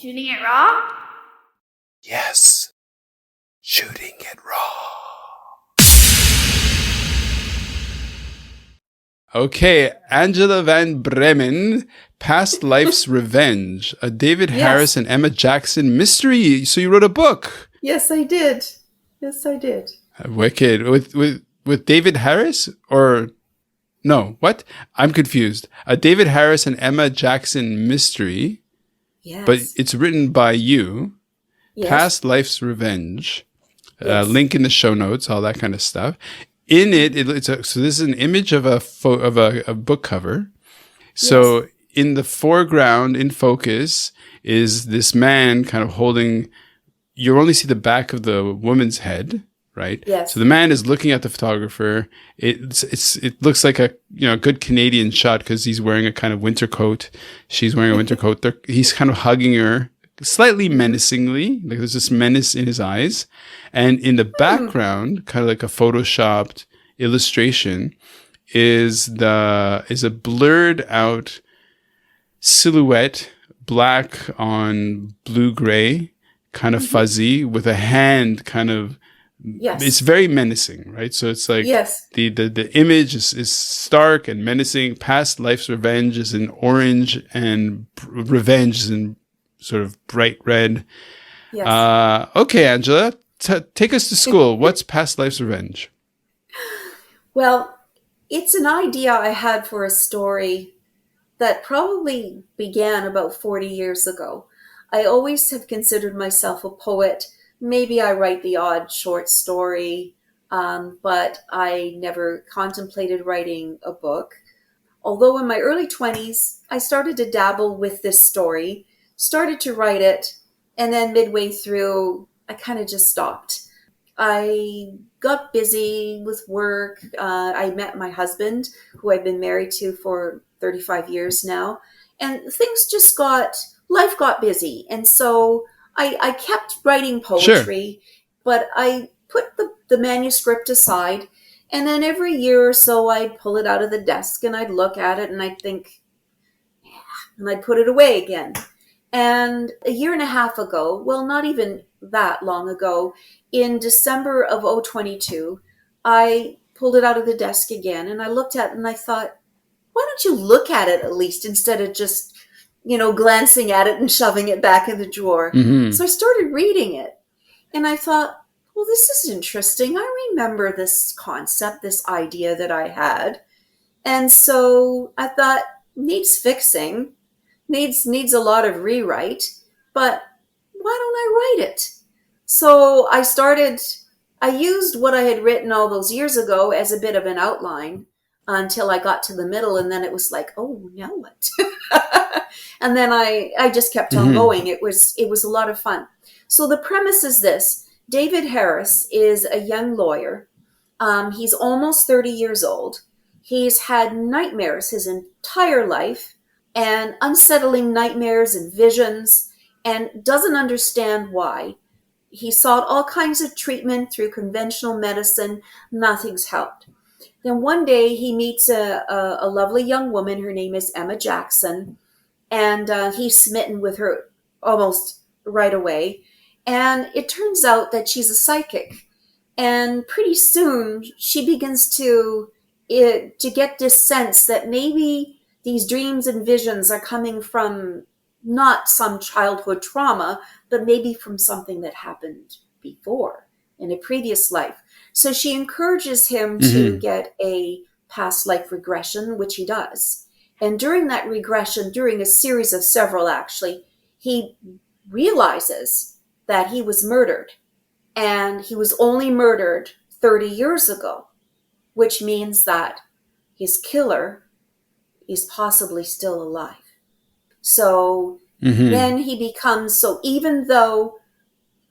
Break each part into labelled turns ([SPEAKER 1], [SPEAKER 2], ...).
[SPEAKER 1] Shooting it raw?
[SPEAKER 2] Yes. Shooting it raw. Okay, Angela van Breeman, Past Life's Revenge, a David Harris and Emma Jackson mystery. So you wrote a book.
[SPEAKER 3] Yes, I did.
[SPEAKER 2] Wicked. With David Harris or no, what? I'm confused. A David Harris and Emma Jackson mystery.
[SPEAKER 3] Yes.
[SPEAKER 2] But it's written by you.
[SPEAKER 3] Yes.
[SPEAKER 2] Past Life's Revenge.
[SPEAKER 3] Yes.
[SPEAKER 2] Link in the show notes, all that kind of stuff. In it, so this is an image of a book cover. So in the foreground, in focus, is this man kind of holding. You only see the back of the woman's head, right?
[SPEAKER 3] Yes.
[SPEAKER 2] So the man is looking at the photographer. It looks like a good Canadian shot because he's wearing a kind of winter coat. She's wearing a winter coat. He's kind of hugging her. Slightly menacingly, like there's this menace in his eyes. And in the background, kind of like a photoshopped illustration, is a blurred out silhouette, black on blue-gray, kind of fuzzy, with a hand kind of.
[SPEAKER 3] Yes.
[SPEAKER 2] It's very menacing, right? So it's like the image is stark and menacing. Past Life's Revenge is in orange, and revenge is in sort of bright red. Yes. Okay, Angela, take us to school. What's Past Life's Revenge?
[SPEAKER 3] Well, it's an idea I had for a story that probably began about 40 years ago. I always have considered myself a poet. Maybe I write the odd short story, but I never contemplated writing a book. Although in my early 20s, I started to dabble with this story, started to write it, and then midway through, I kind of just stopped. I got busy with work. I met my husband, who I've been married to for 35 years now, and life got busy. And so I kept writing poetry, but I put the manuscript aside, and then every year or so I'd pull it out of the desk and I'd look at it and I'd think, and I'd put it away again. And a year and a half ago, well, not even that long ago, in December of 2022, I pulled it out of the desk again and I looked at it and I thought, why don't you look at it at least instead of just, glancing at it and shoving it back in the drawer? Mm-hmm. So I started reading it and I thought, well, this is interesting. I remember this concept, this idea that I had. And so I thought, needs fixing. Needs a lot of rewrite, but why don't I write it? So I used what I had written all those years ago as a bit of an outline until I got to the middle, and then it was like, oh, now what? And then I just kept on going. It was a lot of fun. So the premise is this. David Harris is a young lawyer. He's almost 30 years old. He's had nightmares his entire life, and unsettling nightmares and visions, and doesn't understand why. He sought all kinds of treatment through conventional medicine. Nothing's helped. Then one day he meets a lovely young woman. Her name is Emma Jackson, and he's smitten with her almost right away. And it turns out that she's a psychic. And pretty soon she begins to get this sense that maybe these dreams and visions are coming from not some childhood trauma, but maybe from something that happened before in a previous life. So she encourages him to get a past life regression, which he does. And during that regression, during a series of several actually, he realizes that he was murdered. And he was only murdered 30 years ago, which means that his killer is possibly still alive. So then he becomes, so even though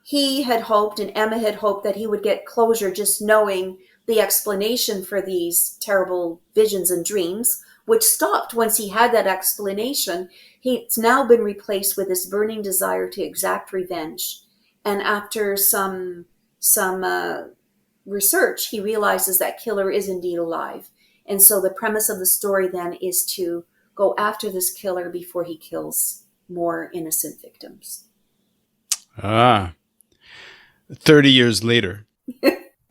[SPEAKER 3] he had hoped and Emma had hoped that he would get closure just knowing the explanation for these terrible visions and dreams, which stopped once he had that explanation, it's now been replaced with this burning desire to exact revenge. And after some research, he realizes that killer is indeed alive. And so the premise of the story then is to go after this killer before he kills more innocent victims.
[SPEAKER 2] Ah, 30 years later.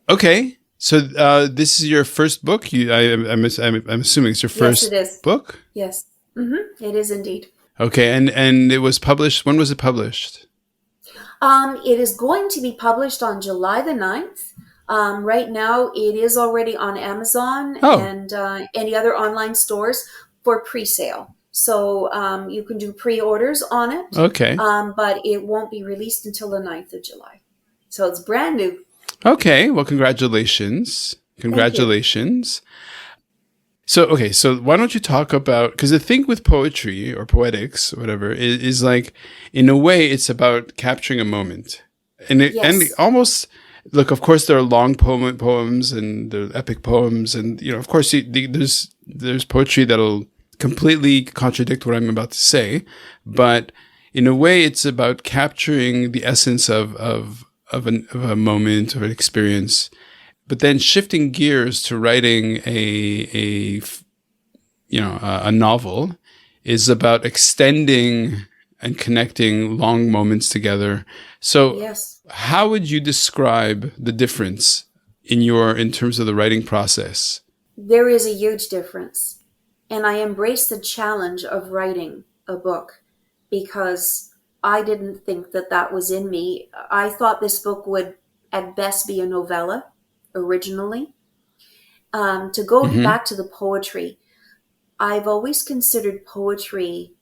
[SPEAKER 2] Okay. So this is your first book? I'm assuming it's your
[SPEAKER 3] Yes, it
[SPEAKER 2] first
[SPEAKER 3] is.
[SPEAKER 2] book?
[SPEAKER 3] Yes. It is indeed.
[SPEAKER 2] Okay. And it was published. When was it published?
[SPEAKER 3] It is going to be published on July the 9th. Right now, it is already on Amazon
[SPEAKER 2] Oh,
[SPEAKER 3] and any other online stores for pre-sale. So you can do pre-orders on it,
[SPEAKER 2] okay.
[SPEAKER 3] but it won't be released until the 9th of July. So it's brand new.
[SPEAKER 2] Okay. Well, congratulations.
[SPEAKER 3] Thank you.
[SPEAKER 2] Congratulations. So, okay. So why don't you talk about, because the thing with poetry or poetics, or whatever, is like, in a way, it's about capturing a moment. And
[SPEAKER 3] Yes.
[SPEAKER 2] almost, look, of course, there are long poems and there are epic poems. And, of course, there's poetry that'll completely contradict what I'm about to say. But in a way, it's about capturing the essence of a moment, of an experience, but then shifting gears to writing a novel is about extending and connecting long moments together. So
[SPEAKER 3] Yes.
[SPEAKER 2] how would you describe the difference in terms of the writing process?
[SPEAKER 3] There is a huge difference. And I embrace the challenge of writing a book because I didn't think that that was in me. I thought this book would at best be a novella originally. To go
[SPEAKER 2] Mm-hmm.
[SPEAKER 3] back to the poetry, I've always considered poetry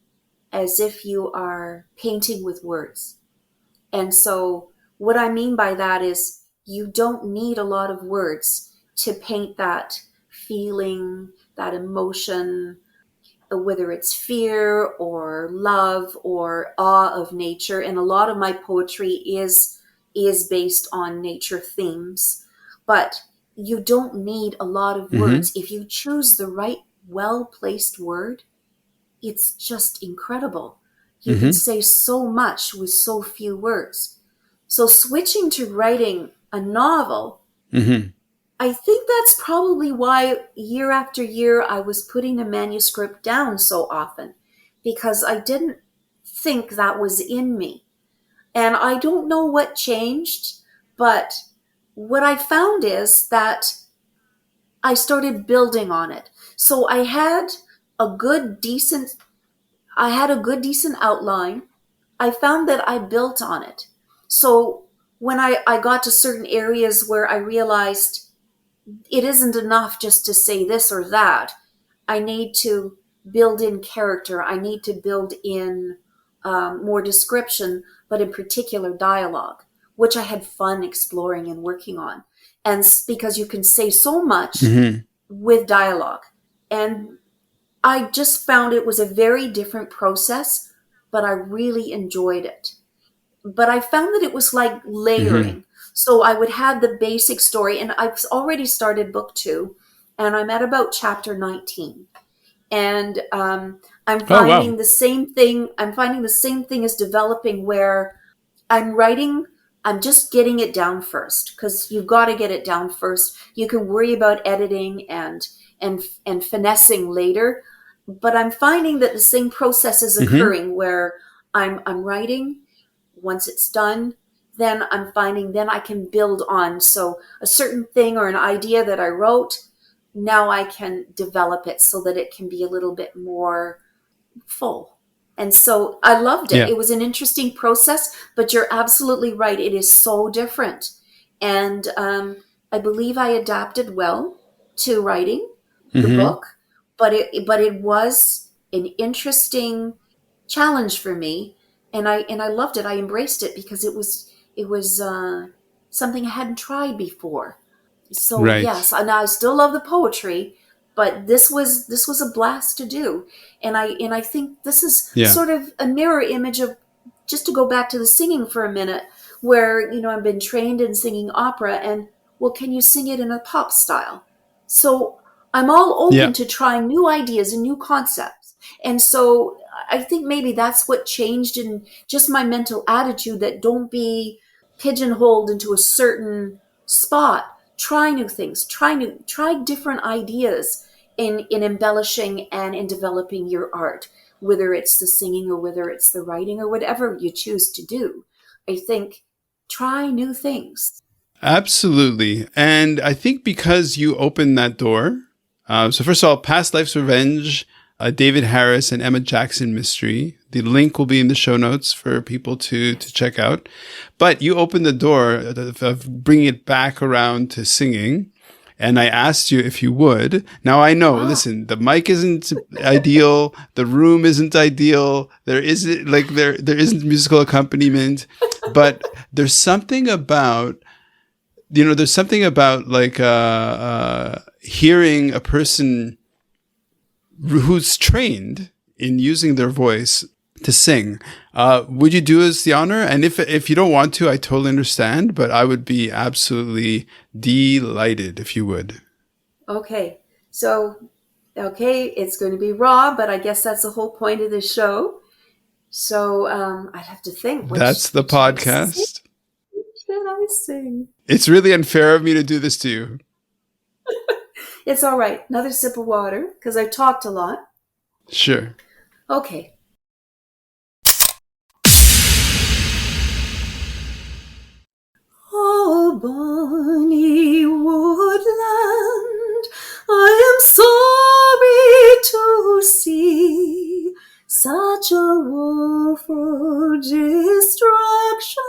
[SPEAKER 3] as if you are painting with words. And so what I mean by that is you don't need a lot of words to paint that feeling, that emotion, whether it's fear or love or awe of nature. And a lot of my poetry is based on nature themes. But you don't need a lot of
[SPEAKER 2] Mm-hmm.
[SPEAKER 3] words. If you choose the right well-placed word, it's just incredible. You can
[SPEAKER 2] Mm-hmm.
[SPEAKER 3] say so much with so few words. So switching to writing a novel,
[SPEAKER 2] Mm-hmm.
[SPEAKER 3] I think that's probably why year after year I was putting a manuscript down so often, because I didn't think that was in me. And I don't know what changed, but what I found is that I started building on it. So a good decent I had a good decent outline. I found that I built on it. So when I got to certain areas where I realized it isn't enough just to say this or that. I need to build in character. I need to build in more description, but in particular dialogue, which I had fun exploring and working on. And because you can say so much
[SPEAKER 2] Mm-hmm.
[SPEAKER 3] with dialogue. And I just found it was a very different process, but I really enjoyed it. But I found that it was like
[SPEAKER 2] Mm-hmm.
[SPEAKER 3] layering. So I would have the basic story, and I've already started book 2, and I'm at about chapter 19. And I'm
[SPEAKER 2] Oh, wow.
[SPEAKER 3] finding the same thing. I'm finding the same thing is developing where I'm writing. I'm just getting it down first because you've got to get it down first. You can worry about editing and finessing later, but I'm finding that the same process is
[SPEAKER 2] Mm-hmm.
[SPEAKER 3] occurring where I'm writing. Once it's done, then I'm finding then I can build on. So a certain thing or an idea that I wrote, now I can develop it so that it can be a little bit more full. And so I loved it.
[SPEAKER 2] Yeah.
[SPEAKER 3] It was an interesting process, but you're absolutely right. It is so different. And I believe I adapted well to writing the
[SPEAKER 2] Mm-hmm.
[SPEAKER 3] book, but it was an interesting challenge for me, and I loved it. I embraced it because it was something I hadn't tried before. So yes,
[SPEAKER 2] Right.
[SPEAKER 3] and I still love the poetry, but this was a blast to do, and I think this is
[SPEAKER 2] Yeah.
[SPEAKER 3] sort of a mirror image of, just to go back to the singing for a minute, where I've been trained in singing opera, and well, can you sing it in a pop style? So I'm all
[SPEAKER 2] Yeah.
[SPEAKER 3] open to trying new ideas and new concepts, and so I think maybe that's what changed in just my mental attitude, that don't be pigeonholed into a certain spot. Try new things, try different ideas in embellishing and in developing your art. whether it's the singing or whether it's the writing or whatever you choose to do. I think try new things.
[SPEAKER 2] Absolutely. And I think because you opened that door, so first of all, Past Life's Revenge, David Harris and Emma Jackson mystery. The link will be in the show notes for people to check out. But you opened the door of bringing it back around to singing. And I asked you if you would. Now I know, listen, the mic isn't ideal. The room isn't ideal. There isn't musical accompaniment, but there's something about, like, hearing a person who's trained in using their voice to sing. Would you do us the honor? And if you don't want to, I totally understand, but I would be absolutely delighted if you would.
[SPEAKER 3] Okay. So, it's going to be raw, but I guess that's the whole point of this show. So, I'd have to think.
[SPEAKER 2] That's the podcast.
[SPEAKER 3] Should I sing?
[SPEAKER 2] It's really unfair of me to do this to you.
[SPEAKER 3] It's all right. Another sip of water, because I've talked a lot.
[SPEAKER 2] Sure.
[SPEAKER 3] Okay. Oh, bonny woodland, I am sorry to see such a woeful destruction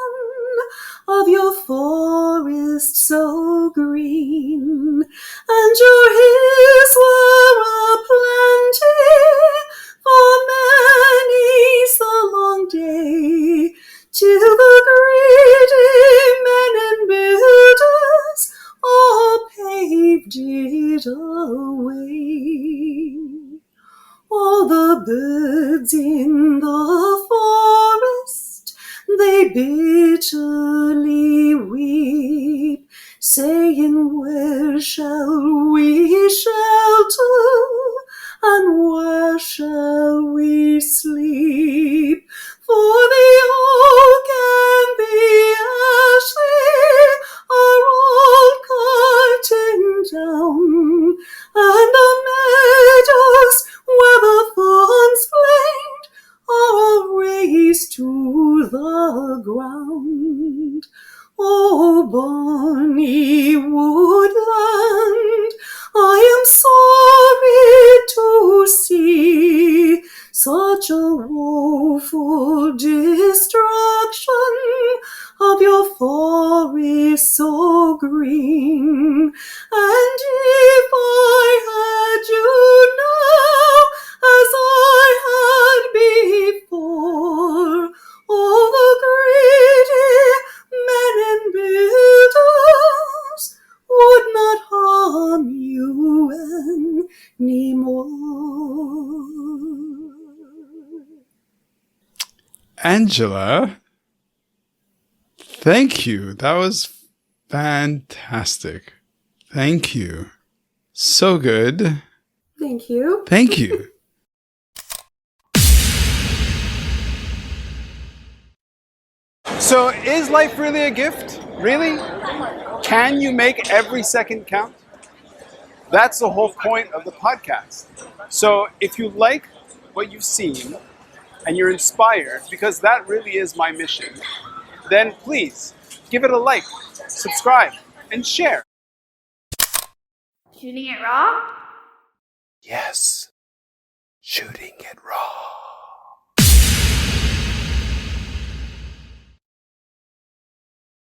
[SPEAKER 3] of your forest so green, and your hills were a-plenty for many's the long day, till the greedy men and builders all paved it away. All the birds in the forest, they bitterly weep, saying, where shall we shelter, and where shall we sleep? For the oak and the ash tree are all cutting down, and the meadows where the thorns flamed are all razed to the ground. Oh, bonny woodland, I am sorry to see such a woeful destruction of your forest so green. And if I had you now as I had before, all the greedy men and builders would not harm you anymore.
[SPEAKER 2] Angela, thank you. That was fantastic. Thank you. So good.
[SPEAKER 3] Thank you.
[SPEAKER 2] Thank you. So is life really a gift? Really? Can you make every second count? That's the whole point of the podcast. So if you like what you've seen and you're inspired, because that really is my mission, then please give it a like, subscribe, and share.
[SPEAKER 1] Shooting it raw?
[SPEAKER 2] Yes, shooting it raw.